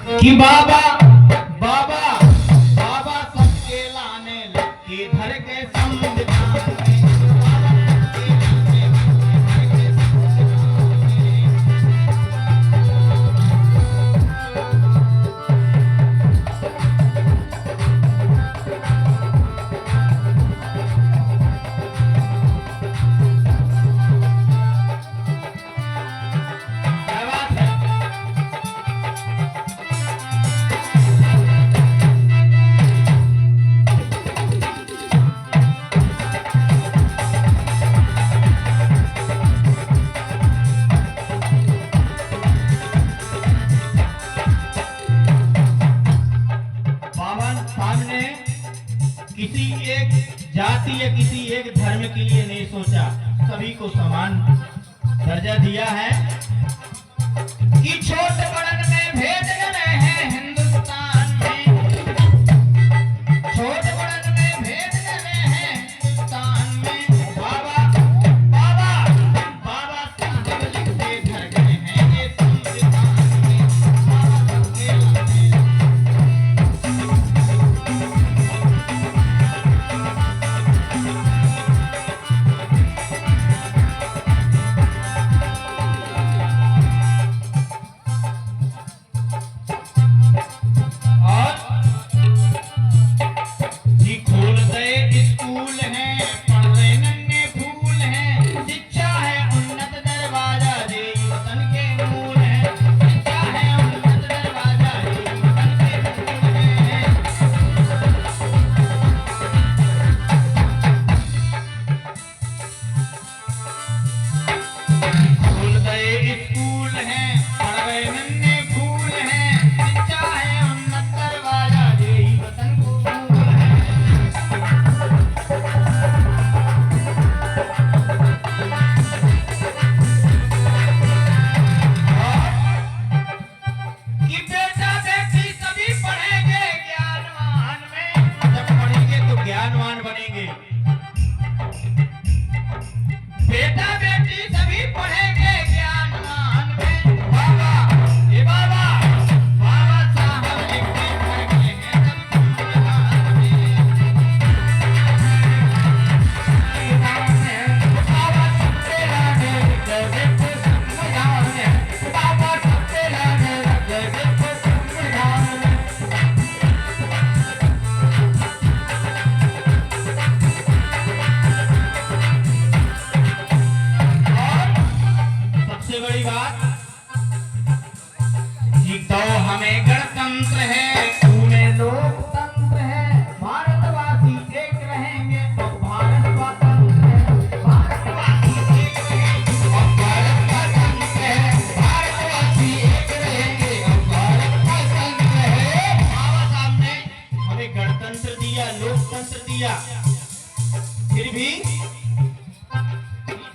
कि बाबा बाबा बाबा सबके लाने लगे धर के संविधान में। सामने किसी एक जाति या किसी एक धर्म के लिए नहीं सोचा, सभी को समान दर्जा दिया है कि छोटे बड़न में भेद न रहे हिंदुस्तान में, छोटे बड़न में भेद न रहे हिंदुस्तान में। बाबा बाबा बाबा साहब लिख के धर गए हैं ये संविधान में। बाबा सबके लाने तो हमें गणतंत्र है, तुम्हें लोकतंत्र है, भारतवासी एक रहेंगे और भारत स्वतंत्र है। भारतवासी एक रहेंगे और भारत स्वतंत्र है। भारतवासी एक रहेंगे और भारत स्वतंत्र है। बाबा साहब ने हमें गणतंत्र दिया, लोकतंत्र दिया, फिर भी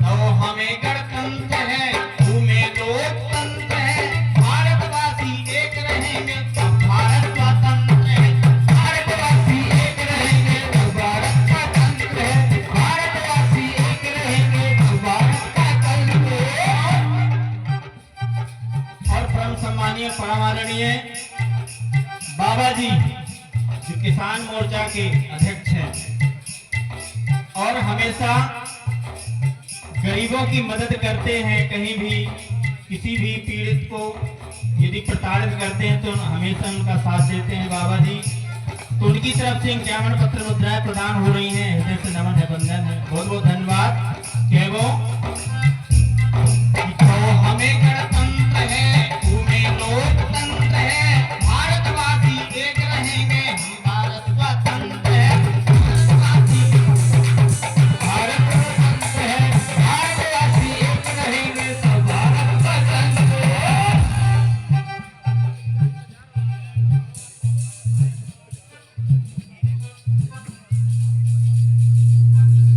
तो हमें गणतंत्र है, तुम्हें लोकतंत्र है, एक रहेंगे तो भारत स्वतंत्र है। भारतवासी एक रहेंगे तो भारत स्वतंत्र है। भारतवासी एक रहेंगे तो भारत स्वतंत्र है। और परम सम्मानीय परम आदरणीय बाबा जी जो किसान मोर्चा के अध्यक्ष हैं और हमेशा गरीबों की मदद करते हैं, कहीं भी किसी भी पीड़ित को यदि प्रताड़ित करते हैं तो हमेशा उनका साथ देते हैं बाबा जी। तो उनकी तरफ से ज्ञापन पत्र मुद्राएं प्रदान हो रही हैं, हृदय से नमन है, वंदन है, बहुत बहुत धन्यवाद। क्या वो तो हमें गणतंत्र है, तुम्हें लोकतंत्र है, भारतवासी एक रहेंगे, हम भारत स्वतंत्र है। भारतवासी भारत स्वतंत्र है, भारतवासी एक रहेंगे तो भारत स्वतंत्र है।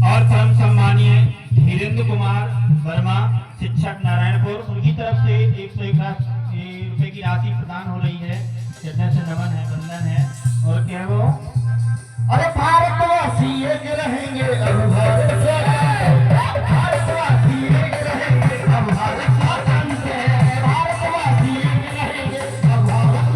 और परम सम्मानीय धीरेन्द्र कुमार वर्मा शिक्षक नारायणपुर, उनकी तरफ से 101 रुपए की राशि प्रदान हो रही है, हृदय से नमन है, वंदन है। और क्या वो अरे भारतवासी एक रहेंगे अब भारत भारतवासी एक रहेंगे अब भारत स्वतंत्र है। भारतवासी एक रहेंगे अब भारत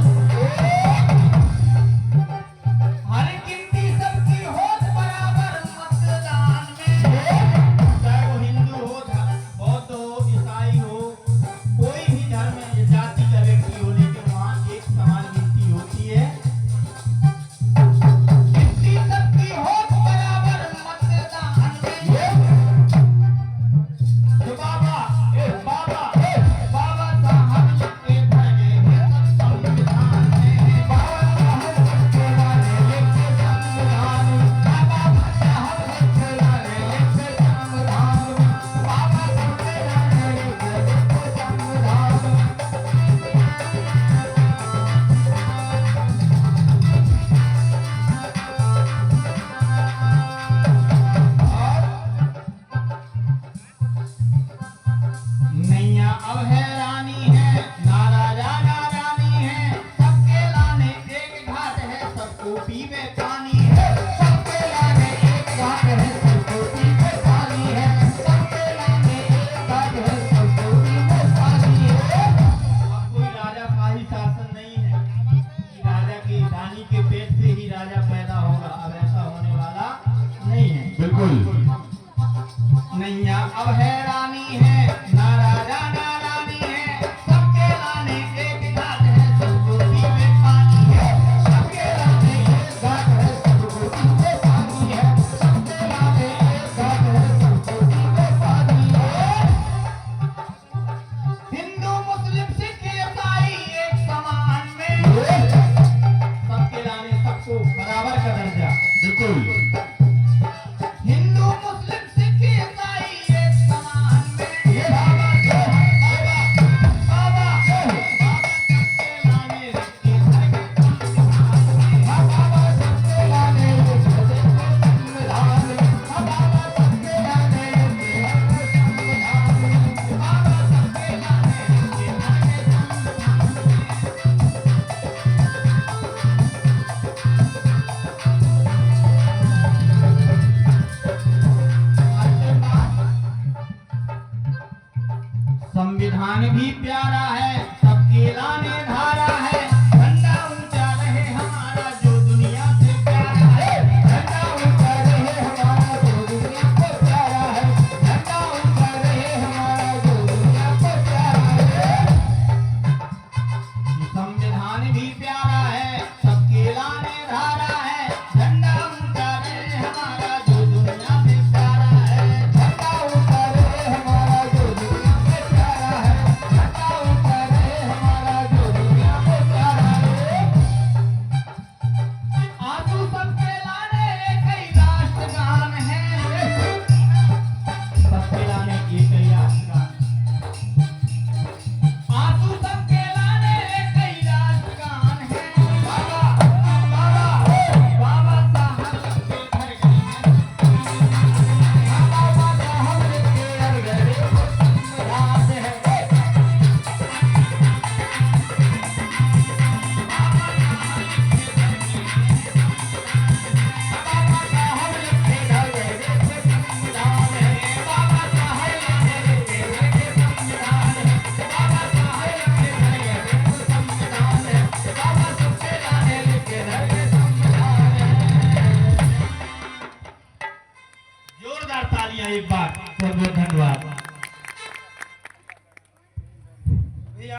एक बार बहुत बहुत धन्यवाद।